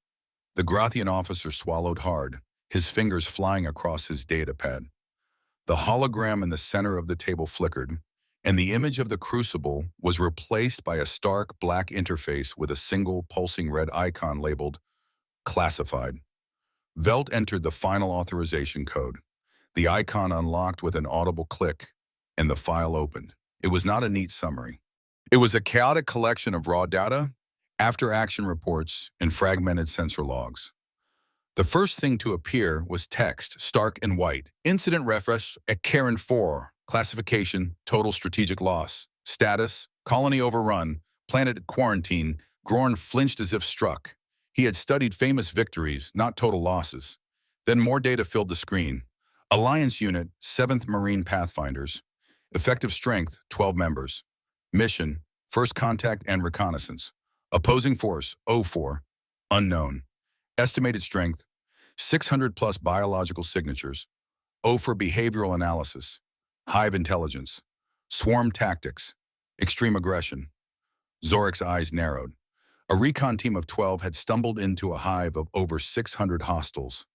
The Grathian officer swallowed hard, his fingers flying across his datapad. The hologram in the center of the table flickered, and the image of the crucible was replaced by a stark black interface with a single pulsing red icon labeled Classified. Velt entered the final authorization code. The icon unlocked with an audible click, and the file opened. It was not a neat summary. It was a chaotic collection of raw data, after-action reports, and fragmented sensor logs. The first thing to appear was text, stark and white. Incident reference at Kaelen Vor. Classification, total strategic loss. Status, colony overrun. Planet quarantine. Grorn flinched as if struck. He had studied famous victories, not total losses. Then more data filled the screen. Alliance Unit, 7th Marine Pathfinders. Effective strength, 12 members. Mission, First Contact and Reconnaissance. Opposing force, O4. Unknown. Estimated strength, 600 plus biological signatures. O for behavioral analysis. Hive intelligence. Swarm tactics. Extreme aggression. Zorek's eyes narrowed. A recon team of 12 had stumbled into a hive of over 600 hostiles.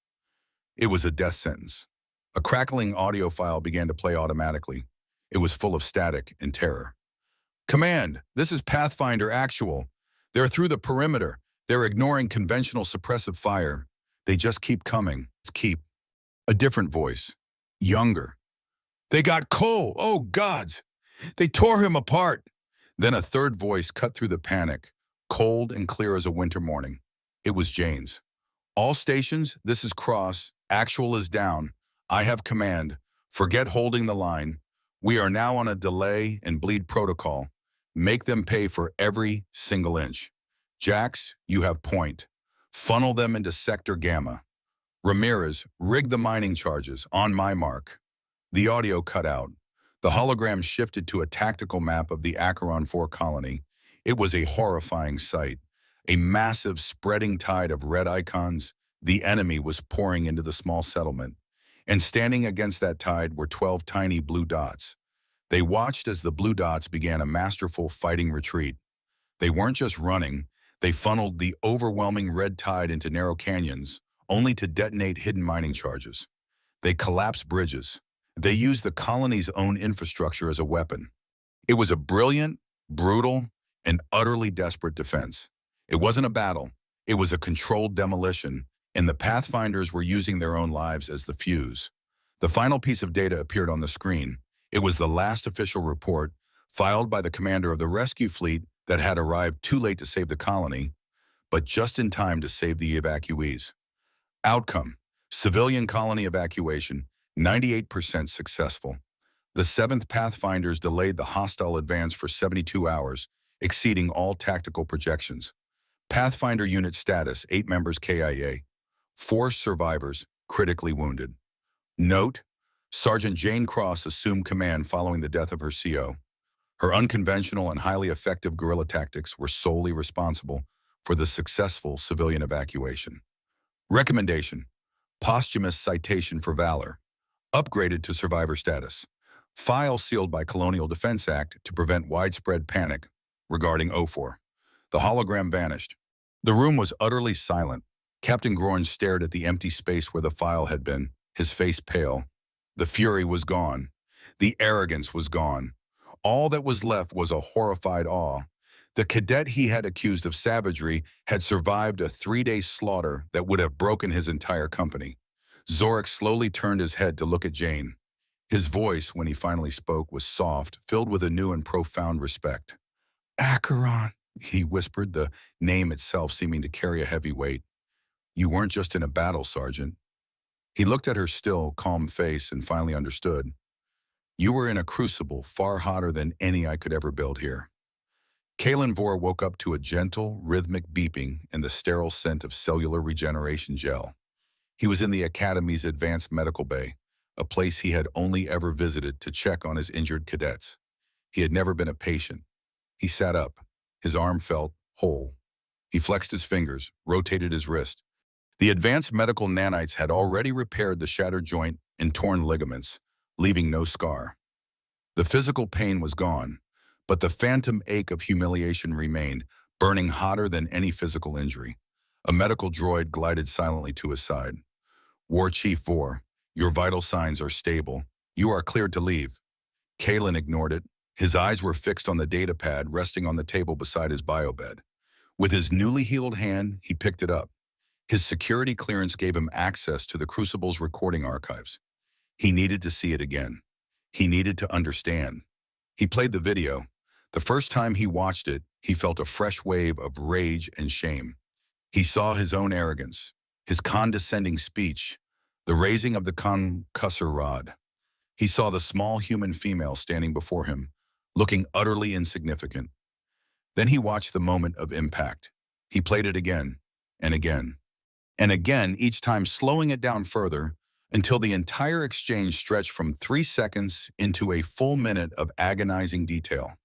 It was a death sentence. A crackling audio file began to play automatically. It was full of static and terror. Command, this is Pathfinder Actual. They're through the perimeter. They're ignoring conventional suppressive fire. They just keep coming. Keep. A different voice. Younger. They got Cole. Oh, gods. They tore him apart. Then a third voice cut through the panic, cold and clear as a winter morning. It was Jane's. All stations, this is Cross. Actual is down. I have command. Forget holding the line. We are now on a delay and bleed protocol. Make them pay for every single inch. Jax, you have point. Funnel them into Sector Gamma. Ramirez, rig the mining charges, on my mark. The audio cut out. The hologram shifted to a tactical map of the Acheron 4 colony. It was a horrifying sight. A massive spreading tide of red icons. The enemy was pouring into the small settlement. And standing against that tide were 12 tiny blue dots. They watched as the blue dots began a masterful fighting retreat. They weren't just running, they funneled the overwhelming red tide into narrow canyons, only to detonate hidden mining charges. They collapsed bridges. They used the colony's own infrastructure as a weapon. It was a brilliant, brutal, and utterly desperate defense. It wasn't a battle. It was a controlled demolition, and the Pathfinders were using their own lives as the fuse. The final piece of data appeared on the screen. It was the last official report, filed by the commander of the rescue fleet that had arrived too late to save the colony, but just in time to save the evacuees. Outcome: civilian colony evacuation, 98% successful. The 7th Pathfinders delayed the hostile advance for 72 hours, exceeding all tactical projections. Pathfinder unit status: 8 members KIA. 4 survivors, critically wounded. Note: Sergeant Jane Cross assumed command following the death of her CO. Her unconventional and highly effective guerrilla tactics were solely responsible for the successful civilian evacuation. Recommendation: posthumous citation for valor. Upgraded to survivor status. File sealed by Colonial Defense Act to prevent widespread panic regarding O4. The hologram vanished. The room was utterly silent. Captain Groin stared at the empty space where the file had been, his face pale. The fury was gone. The arrogance was gone. All that was left was a horrified awe. The cadet he had accused of savagery had survived a 3-day slaughter that would have broken his entire company. Zorik slowly turned his head to look at Jane. His voice, when he finally spoke, was soft, filled with a new and profound respect. "Acheron," he whispered, the name itself seeming to carry a heavy weight. "You weren't just in a battle, Sergeant." He looked at her still, calm face and finally understood. "You were in a crucible far hotter than any I could ever build here." Kaelen Vor woke up to a gentle, rhythmic beeping and the sterile scent of cellular regeneration gel. He was in the Academy's advanced medical bay, a place he had only ever visited to check on his injured cadets. He had never been a patient. He sat up. His arm felt whole. He flexed his fingers, rotated his wrist. The advanced medical nanites had already repaired the shattered joint and torn ligaments, leaving no scar. The physical pain was gone, but the phantom ache of humiliation remained, burning hotter than any physical injury. A medical droid glided silently to his side. "War-Chief Vor, your vital signs are stable. You are cleared to leave." Kaelen ignored it. His eyes were fixed on the data pad resting on the table beside his biobed. With his newly healed hand, he picked it up. His security clearance gave him access to the Crucible's recording archives. He needed to see it again. He needed to understand. He played the video. The first time he watched it, he felt a fresh wave of rage and shame. He saw his own arrogance, his condescending speech, the raising of the concussor rod. He saw the small human female standing before him, looking utterly insignificant. Then he watched the moment of impact. He played it again, and again, and again, each time slowing it down further, until the entire exchange stretched from 3 seconds into a full minute of agonizing detail.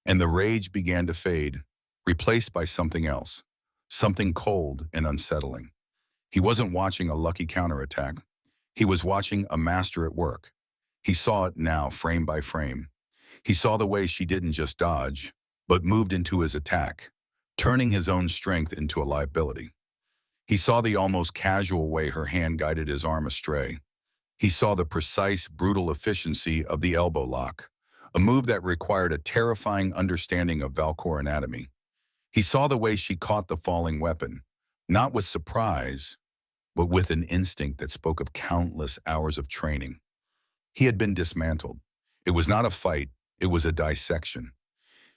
And the rage began to fade, replaced by something else, something cold and unsettling. He wasn't watching a lucky counterattack. He was watching a master at work. He saw it now, frame by frame. He saw the way she didn't just dodge, but moved into his attack, turning his own strength into a liability. He saw the almost casual way her hand guided his arm astray. He saw the precise, brutal efficiency of the elbow lock, a move that required a terrifying understanding of Valkor anatomy. He saw the way she caught the falling weapon, not with surprise, but with an instinct that spoke of countless hours of training. He had been dismantled. It was not a fight, it was a dissection.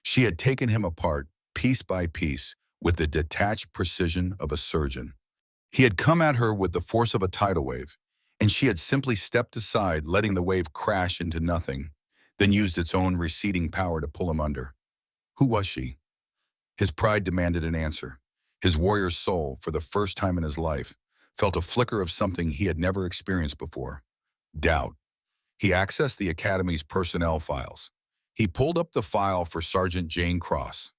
She had taken him apart, piece by piece, with the detached precision of a surgeon. He had come at her with the force of a tidal wave, and she had simply stepped aside, letting the wave crash into nothing. then used its own receding power to pull him under. Who was she? His pride demanded an answer. His warrior's soul, for the first time in his life, felt a flicker of something he had never experienced before. Doubt. He accessed the Academy's personnel files. He pulled up the file for Sergeant Jane Cross.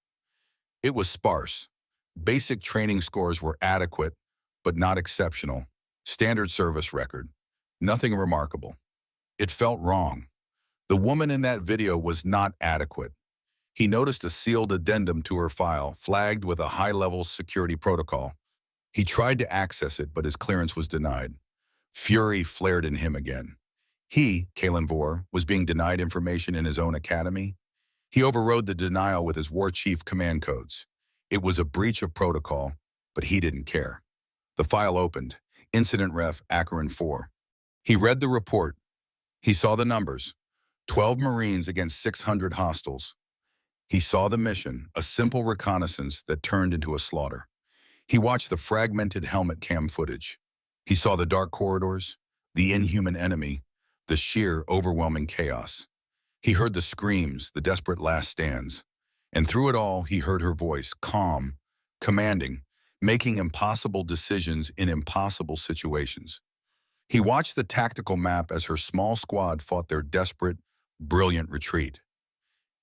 It was sparse. Basic training scores were adequate, but not exceptional. Standard service record. Nothing remarkable. It felt wrong. The woman in that video was not adequate. He noticed a sealed addendum to her file, flagged with a high-level security protocol. He tried to access it, but his clearance was denied. Fury flared in him again. He, Kaelen Vor, was being denied information in his own academy. He overrode the denial with his War-Chief command codes. It was a breach of protocol, but he didn't care. The file opened. Incident Ref Acheron 4. He read the report. He saw the numbers. 12 Marines against 600 hostiles. He saw the mission, a simple reconnaissance that turned into a slaughter. He watched the fragmented helmet cam footage. He saw the dark corridors, the inhuman enemy, the sheer, overwhelming chaos. He heard the screams, the desperate last stands. And through it all, he heard her voice, calm, commanding, making impossible decisions in impossible situations. He watched the tactical map as her small squad fought their desperate, brilliant retreat.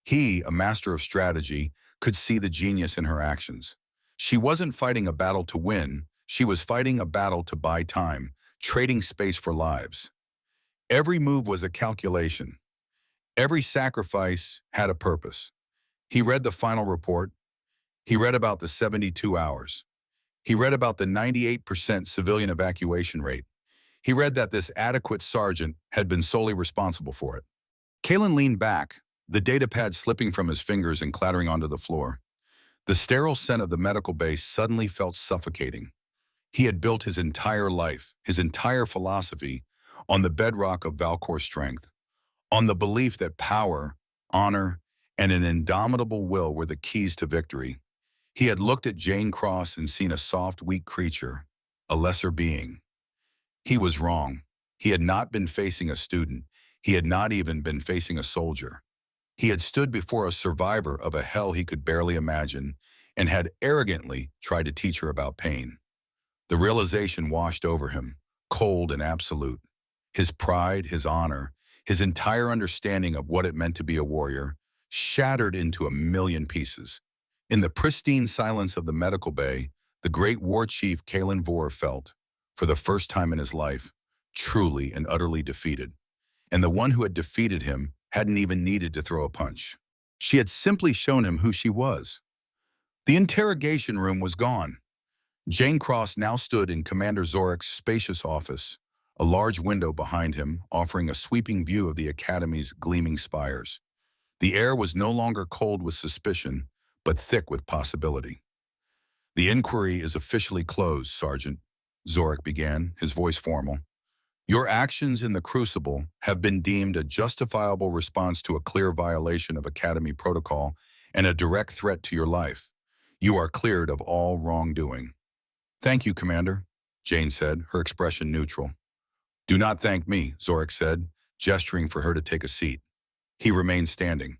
He, a master of strategy, could see the genius in her actions. She wasn't fighting a battle to win, she was fighting a battle to buy time, trading space for lives. Every move was a calculation. Every sacrifice had a purpose. He read the final report. He read about the 72 hours. He read about the 98% civilian evacuation rate. He read that this adequate sergeant had been solely responsible for it. Kaelen leaned back, the datapad slipping from his fingers and clattering onto the floor. The sterile scent of the medical bay suddenly felt suffocating. He had built his entire life, his entire philosophy, on the bedrock of Valkor's strength, on the belief that power, honor, and an indomitable will were the keys to victory. He had looked at Jane Cross and seen a soft, weak creature, a lesser being. He was wrong. He had not been facing a student. He had not even been facing a soldier. He had stood before a survivor of a hell he could barely imagine and had arrogantly tried to teach her about pain. The realization washed over him, cold and absolute. His pride, his honor, his entire understanding of what it meant to be a warrior, shattered into a million pieces. In the pristine silence of the medical bay, the great War-Chief Kaelen Vor felt, for the first time in his life, truly and utterly defeated. And the one who had defeated him hadn't even needed to throw a punch. She had simply shown him who she was. The interrogation room was gone. Jane Cross now stood in Commander Zorek's spacious office, a large window behind him offering a sweeping view of the Academy's gleaming spires. The air was no longer cold with suspicion, but thick with possibility. "The inquiry is officially closed, Sergeant," Zorek began, his voice formal. "Your actions in the Crucible have been deemed a justifiable response to a clear violation of Academy protocol and a direct threat to your life. You are cleared of all wrongdoing." "Thank you, Commander," Jane said, her expression neutral. "Do not thank me," Zorek said, gesturing for her to take a seat. He remained standing.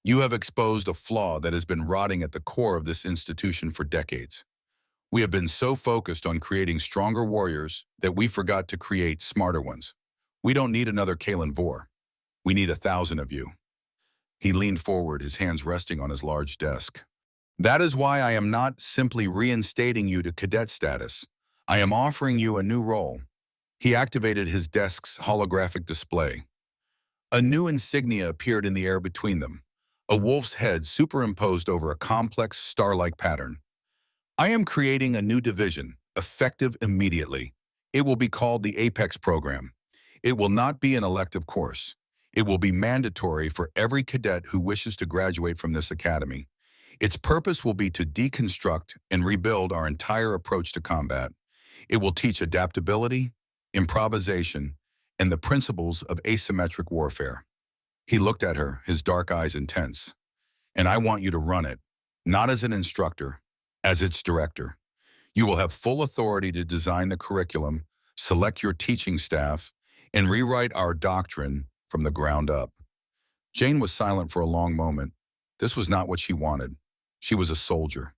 "You have exposed a flaw that has been rotting at the core of this institution for decades. We have been so focused on creating stronger warriors that we forgot to create smarter ones. We don't need another Kaelen Vor. We need 1,000 of you." He leaned forward, his hands resting on his large desk. "That is why I am not simply reinstating you to cadet status. I am offering you a new role." He activated his desk's holographic display. A new insignia appeared in the air between them, a wolf's head superimposed over a complex star-like pattern. "I am creating a new division, effective immediately. It will be called the Apex Program. It will not be an elective course. It will be mandatory for every cadet who wishes to graduate from this academy. Its purpose will be to deconstruct and rebuild our entire approach to combat. It will teach adaptability, improvisation, and the principles of asymmetric warfare." He looked at her, his dark eyes intense. "And I want you to run it, not as an instructor, as its director. You will have full authority to design the curriculum, select your teaching staff, and rewrite our doctrine from the ground up." Jane was silent for a long moment. This was not what she wanted. She was a soldier.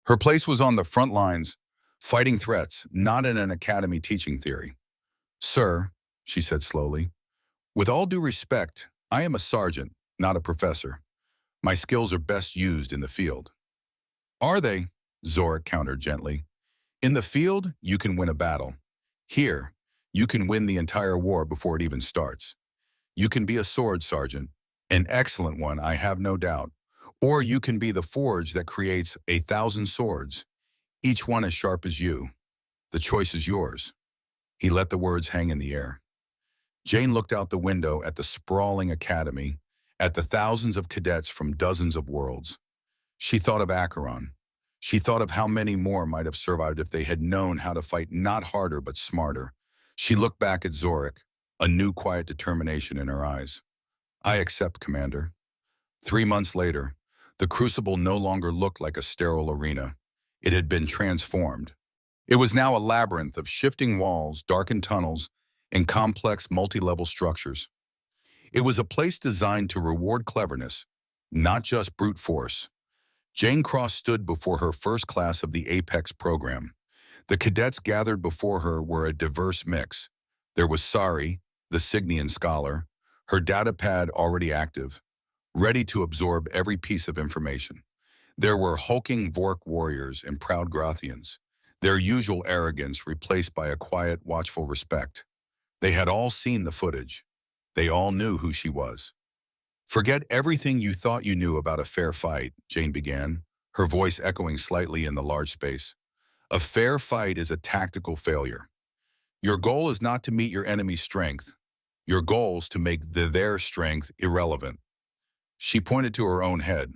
Her place was on the front lines, fighting threats, not in an academy teaching theory. "Sir," she said slowly, "with all due respect, I am a sergeant, not a professor. My skills are best used in the field." "Are they?" Zorik countered gently. "In the field, you can win a battle. Here, you can win the entire war before it even starts. You can be a sword sergeant, an excellent one, I have no doubt. Or you can be the forge that creates 1,000 swords, each one as sharp as you. The choice is yours." He let the words hang in the air. Jane looked out the window at the sprawling academy, at the thousands of cadets from dozens of worlds. She thought of Acheron. She thought of how many more might have survived if they had known how to fight not harder but smarter. She looked back at Zorik, a new quiet determination in her eyes. "I accept, Commander." 3 months later, the Crucible no longer looked like a sterile arena. It had been transformed. It was now a labyrinth of shifting walls, darkened tunnels, and complex multi-level structures. It was a place designed to reward cleverness, not just brute force. Jane Cross stood before her first class of the Apex program. The cadets gathered before her were a diverse mix. There was Sari, the Signian scholar, her datapad already active, ready to absorb every piece of information. There were hulking Vork warriors and proud Grothians, their usual arrogance replaced by a quiet, watchful respect. They had all seen the footage. They all knew who she was. "Forget everything you thought you knew about a fair fight," Jane began, her voice echoing slightly in the large space. "A fair fight is a tactical failure. Your goal is not to meet your enemy's strength. Your goal is to make their strength irrelevant." She pointed to her own head.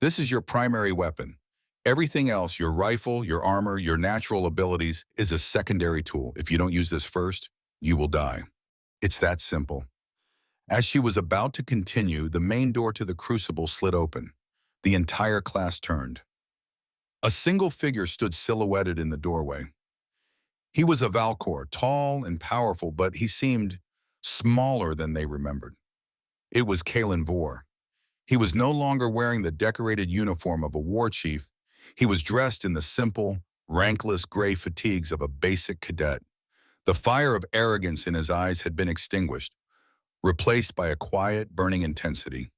"This is your primary weapon. Everything else, your rifle, your armor, your natural abilities, is a secondary tool. If you don't use this first, you will die. It's that simple." As she was about to continue, the main door to the Crucible slid open. The entire class turned. A single figure stood silhouetted in the doorway. He was a Valkor, tall and powerful, but he seemed smaller than they remembered. It was Kaelen Vor. He was no longer wearing the decorated uniform of a war chief. He was dressed in the simple, rankless gray fatigues of a basic cadet. The fire of arrogance in his eyes had been extinguished, replaced by a quiet, burning intensity.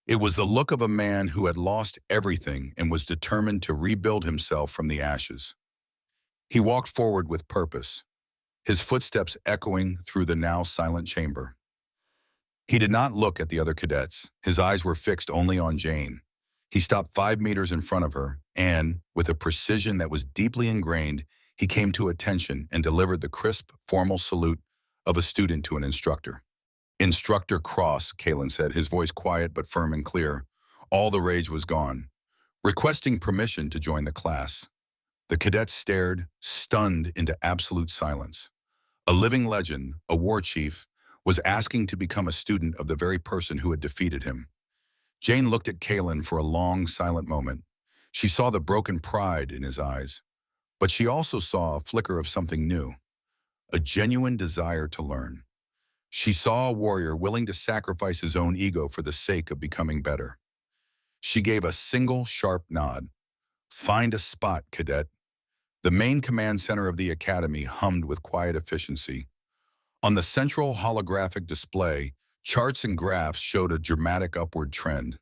It was the look of a man who had lost everything and was determined to rebuild himself from the ashes. He walked forward with purpose, his footsteps echoing through the now silent chamber. He did not look at the other cadets. His eyes were fixed only on Jane. He stopped 5 meters in front of her, and, with a precision that was deeply ingrained, he came to attention and delivered the crisp, formal salute of a student to an instructor. "Instructor Cross," Kaelen said, his voice quiet but firm and clear. All the rage was gone. "Requesting permission to join the class." The cadets stared, stunned into absolute silence. A living legend, a war chief, was asking to become a student of the very person who had defeated him. Jane looked at Kaelen for a long, silent moment. She saw the broken pride in his eyes, but she also saw a flicker of something new, a genuine desire to learn. She saw a warrior willing to sacrifice his own ego for the sake of becoming better. She gave a single, sharp nod. "Find a spot, cadet." The main command center of the academy hummed with quiet efficiency. On the central holographic display, charts and graphs showed a dramatic upward trend.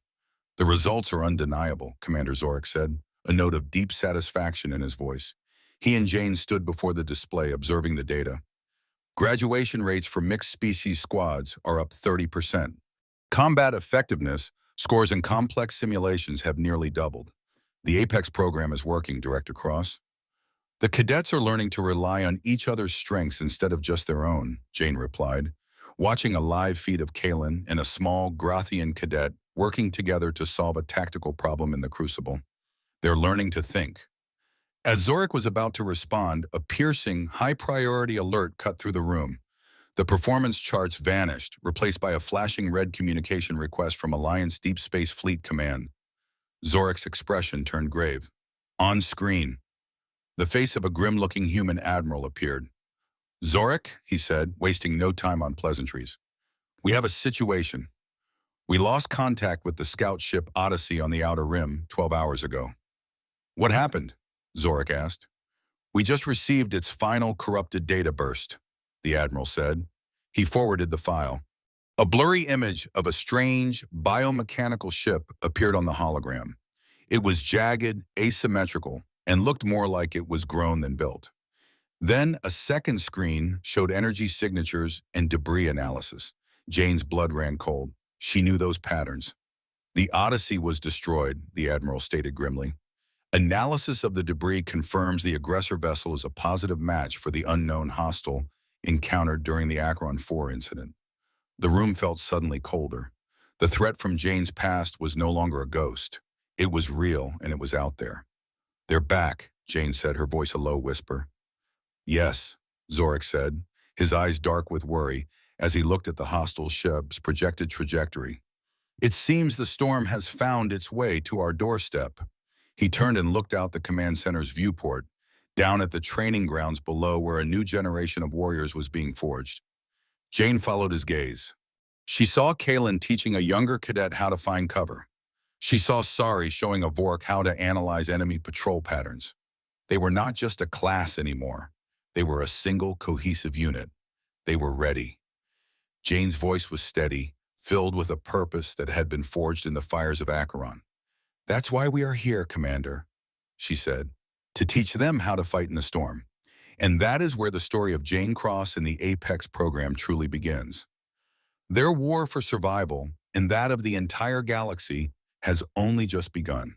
"The results are undeniable," Commander Zorik said, a note of deep satisfaction in his voice. He and Jane stood before the display, observing the data. "Graduation rates for mixed species squads are up 30%. Combat effectiveness scores in complex simulations have nearly doubled. The Apex program is working, Director Cross." "The cadets are learning to rely on each other's strengths instead of just their own," Jane replied, watching a live feed of Kaelen and a small Grothian cadet working together to solve a tactical problem in the Crucible. "They're learning to think." As Zorik was about to respond, a piercing, high-priority alert cut through the room. The performance charts vanished, replaced by a flashing red communication request from Alliance Deep Space Fleet Command. Zorik's expression turned grave. On screen, the face of a grim-looking human admiral appeared. "Zorik," he said, wasting no time on pleasantries. "We have a situation. We lost contact with the scout ship Odyssey on the Outer Rim 12 hours ago. What happened? Zorik asked. We just received its final corrupted data burst, the Admiral said. He forwarded the file. A blurry image of a strange, biomechanical ship appeared on the hologram. It was jagged, asymmetrical, and looked more like it was grown than built. Then a second screen showed energy signatures and debris analysis. Jane's blood ran cold. She knew those patterns. The Odyssey was destroyed, the Admiral stated grimly. Analysis of the debris confirms the aggressor vessel is a positive match for the unknown hostile encountered during the Acheron 4 incident. The room felt suddenly colder. The threat from Jane's past was no longer a ghost. It was real, and it was out there. They're back, Jane said, her voice a low whisper. Yes, Zorik said, his eyes dark with worry as he looked at the hostile ship's projected trajectory. It seems the storm has found its way to our doorstep. He turned and looked out the command center's viewport, down at the training grounds below where a new generation of warriors was being forged. Jane followed his gaze. She saw Kaelen teaching a younger cadet how to find cover. She saw Sari showing a Vork how to analyze enemy patrol patterns. They were not just a class anymore. They were a single, cohesive unit. They were ready. Jane's voice was steady, filled with a purpose that had been forged in the fires of Acheron. That's why we are here, Commander, she said, to teach them how to fight in the storm. And that is where the story of Jane Cross and the Apex program truly begins. Their war for survival, and that of the entire galaxy, has only just begun.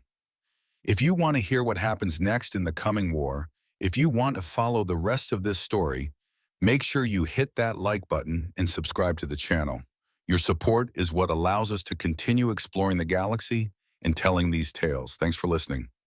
If you want to hear what happens next in the coming war, if you want to follow the rest of this story, make sure you hit that like button and subscribe to the channel. Your support is what allows us to continue exploring the galaxy and telling these tales. Thanks for listening.